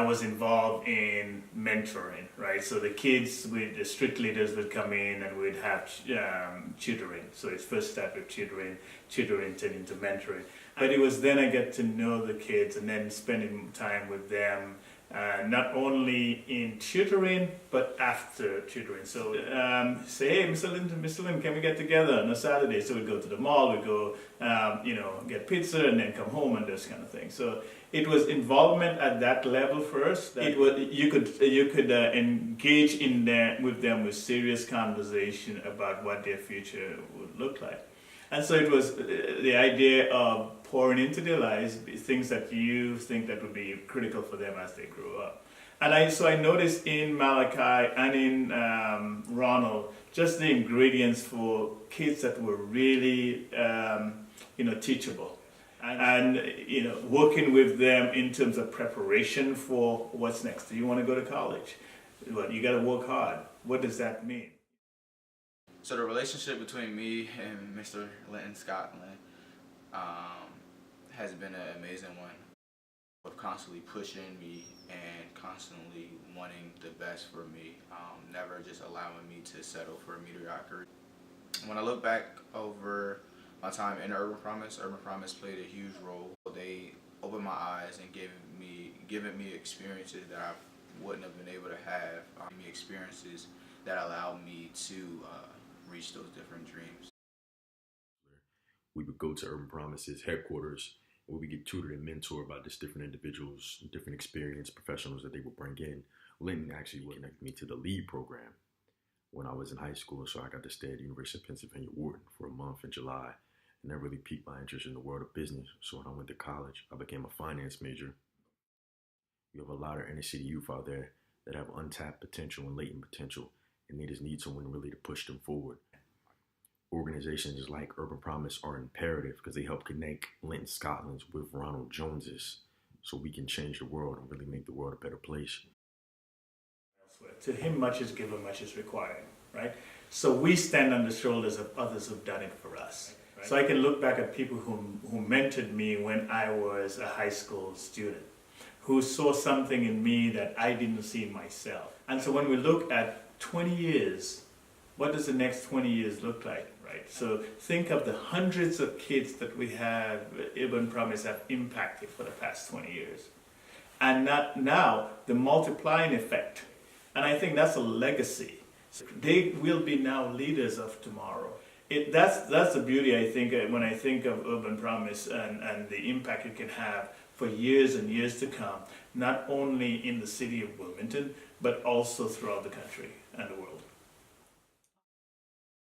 I was involved in mentoring, right? So the kids with the street leaders would come in and we'd have tutoring. So it first started with tutoring turned into mentoring. But it was then I get to know the kids and then spending time with them, not only in tutoring, but after tutoring. So say, hey, Mr. Lynton, can we get together on a Saturday? So we'd go to the mall, we'd go, get pizza and then come home and this kind of thing. So it was involvement at that level first. That you could engage with them with serious conversation about what their future would look like. And so it was the idea of pouring into their lives things that you think that would be critical for them as they grow up. And I noticed in Malachi and in Ronald just the ingredients for kids that were really teachable. And working with them in terms of preparation for what's next. Do you want to go to college? Well, you got to work hard. What does that mean? So the relationship between me and Mr. Lynton Scotland has been an amazing one. Of constantly pushing me and constantly wanting the best for me, never just allowing me to settle for mediocrity. When I look back over my time in Urban Promise played a huge role. They opened my eyes and given me experiences that I wouldn't have been able to have. Experiences that allowed me to reach those different dreams. We would go to Urban Promise's headquarters where we get tutored and mentored by just different individuals, different experienced professionals that they would bring in. Lynton actually connected me to the LEAD program when I was in high school, so I got to stay at the University of Pennsylvania Wharton for a month in July, and that really piqued my interest in the world of business. So when I went to college, I became a finance major. You have a lot of inner city youth out there that have untapped potential and latent potential, and they just need someone really to push them forward. Organizations like Urban Promise are imperative because they help connect Lynton Scotland's with Ronald Jones's so we can change the world and really make the world a better place. To him, much is given, much is required, right? So we stand on the shoulders of others who've done it for us. Right. So I can look back at people who mentored me when I was a high school student, who saw something in me that I didn't see in myself. And so when we look at 20 years, what does the next 20 years look like? Right. So think of the hundreds of kids that we have, Urban Promise have impacted for the past 20 years. And now the multiplying effect. And I think that's a legacy. So they will be now leaders of tomorrow. That's the beauty, I think, when I think of Urban Promise and the impact it can have for years and years to come, not only in the city of Wilmington, but also throughout the country and the world.